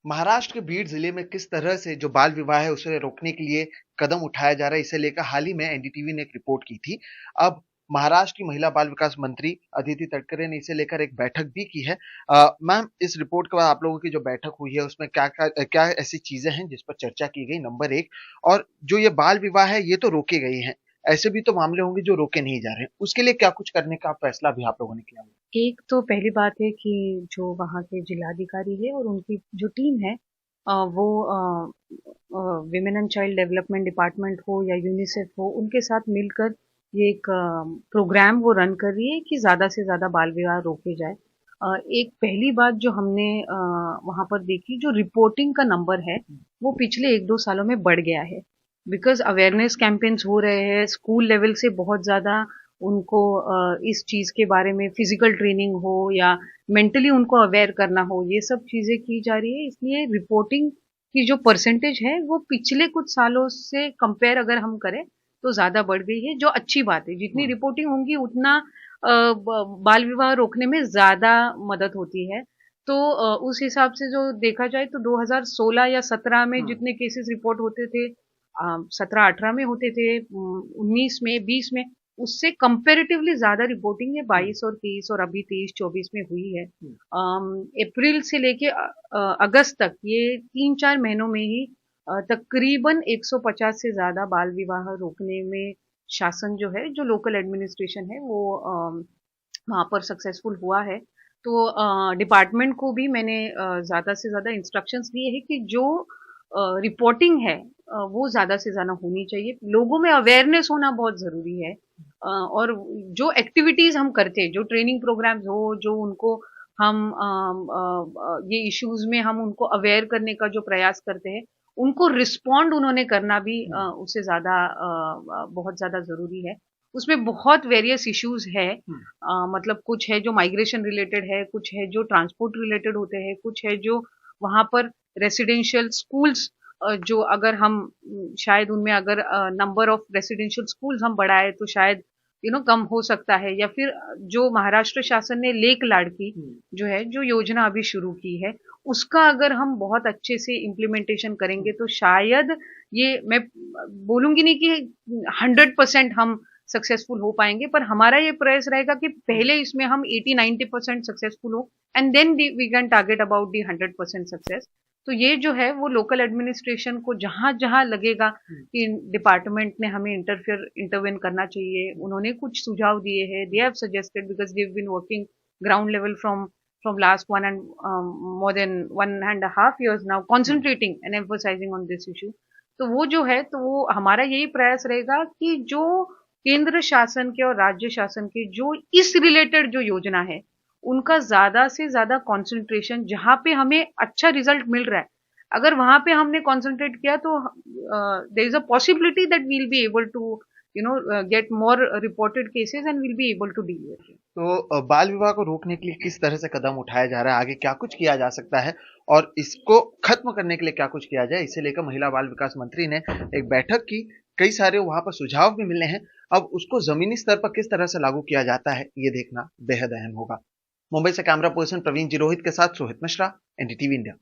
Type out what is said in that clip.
महाराष्ट्र के बीड जिले में किस तरह से जो बाल विवाह है उसे रोकने के लिए कदम उठाया जा रहा है, इसे लेकर हाल ही में एनडीटीवी ने एक रिपोर्ट की थी। अब महाराष्ट्र की महिला बाल विकास मंत्री अदिति तटकरे ने इसे लेकर एक बैठक भी की है। मैम, इस रिपोर्ट के बाद आप लोगों की जो बैठक हुई है उसमें क्या क्या क्या ऐसी चीजें हैं जिस पर चर्चा की गई, नंबर एक। और जो ये बाल विवाह है ये तो रोके गए हैं, ऐसे भी तो मामले होंगे जो रोके नहीं जा रहे हैं, उसके लिए क्या कुछ करने का फैसला भी आप लोगों ने किया? एक तो पहली बात है कि जो वहाँ के जिलाधिकारी है और उनकी जो टीम है वो women and child development department हो या यूनिसेफ हो, उनके साथ मिलकर ये एक प्रोग्राम वो रन कर रही है कि ज़्यादा से ज़्यादा बाल विवाह रोके जाए। एक पहली बात जो हमने वहाँ पर देखी, जो रिपोर्टिंग का नंबर है वो पिछले 1-2 सालों में बढ़ गया है। बिकॉज अवेयरनेस कैंपेन्स हो रहे हैं स्कूल लेवल से, बहुत ज़्यादा उनको इस चीज़ के बारे में फिजिकल ट्रेनिंग हो या मेंटली उनको अवेयर करना हो, ये सब चीज़ें की जा रही है। इसलिए रिपोर्टिंग की जो परसेंटेज है वो पिछले कुछ सालों से कंपेयर अगर हम करें तो ज़्यादा बढ़ गई है, जो अच्छी बात है। जितनी रिपोर्टिंग होंगी उतना बाल विवाह रोकने में ज़्यादा मदद होती है। तो उस हिसाब से जो देखा जाए तो 2016 या 17 में जितने केसेस रिपोर्ट होते थे, 17-18 में होते थे, 19 में, 20 में, उससे कंपैरेटिवली ज्यादा रिपोर्टिंग ये 22 और 23 और अभी 23-24 में हुई है। अप्रैल से लेके अगस्त तक, ये 3-4 महीनों में ही तकरीबन 150 से ज्यादा बाल विवाह रोकने में शासन जो है, जो लोकल एडमिनिस्ट्रेशन है, वो वहां पर सक्सेसफुल हुआ है। तो डिपार्टमेंट को भी मैंने ज्यादा से ज्यादा इंस्ट्रक्शंस दिए हैं कि जो रिपोर्टिंग है वो ज्यादा से ज्यादा होनी चाहिए। लोगों में अवेयरनेस होना बहुत जरूरी है। और जो एक्टिविटीज हम करते हैं, जो ट्रेनिंग प्रोग्राम्स हो, जो उनको हम ये इश्यूज में हम उनको अवेयर करने का जो प्रयास करते हैं, उनको रिस्पॉन्ड उन्होंने करना भी उससे ज्यादा बहुत ज्यादा जरूरी है। उसमें बहुत वेरियस इश्यूज है। मतलब कुछ है जो माइग्रेशन रिलेटेड है, कुछ है जो ट्रांसपोर्ट रिलेटेड होते हैं, कुछ है जो वहां पर रेसिडेंशियल स्कूल्स, जो अगर हम शायद उनमें अगर नंबर ऑफ रेसिडेंशियल स्कूल्स हम बढ़ाए तो शायद कम हो सकता है। या फिर जो महाराष्ट्र शासन ने लेक लाड़की जो है, जो योजना अभी शुरू की है, उसका अगर हम बहुत अच्छे से इम्प्लीमेंटेशन करेंगे तो शायद, ये मैं बोलूंगी नहीं कि 100% हम सक्सेसफुल हो पाएंगे, पर हमारा ये प्रयास रहेगा कि पहले इसमें हम 80-90% सक्सेसफुल हो, and then we can target about the 100% success. तो ये जो है वो लोकल एडमिनिस्ट्रेशन को जहां जहां लगेगा कि डिपार्टमेंट ने हमें इंटरवेन करना चाहिए, उन्होंने कुछ सुझाव दिए हैं। They have suggested, because they have been working ground level from last more than 1.5 years now, concentrating and emphasizing on this issue. तो वो जो है, तो वो हमारा यही प्रयास रहेगा कि जो केंद्र शासन के और राज्य शासन के जो इस रिलेटेड जो योजना है, उनका ज्यादा से ज्यादा कंसंट्रेशन, जहां पे हमें अच्छा रिजल्ट मिल रहा है, अगर वहां पे हमने कंसंट्रेट किया तो there is a possibility that we will be able to get more reported cases and will be able to deal with it. तो बाल विवाह को रोकने के लिए किस तरह से कदम उठाया जा रहा है, आगे क्या कुछ किया जा सकता है और इसको खत्म करने के लिए क्या कुछ किया जाए, इसे लेकर महिला बाल विकास मंत्री ने एक बैठक की। कई सारे वहां पर सुझाव भी मिले हैं। अब उसको जमीनी स्तर पर किस तरह से लागू किया जाता है ये देखना बेहद अहम होगा। मुंबई से कैमरा पर्सन प्रवीण जिरोहित के साथ सोहित मिश्रा, एनडीटीवी इंडिया।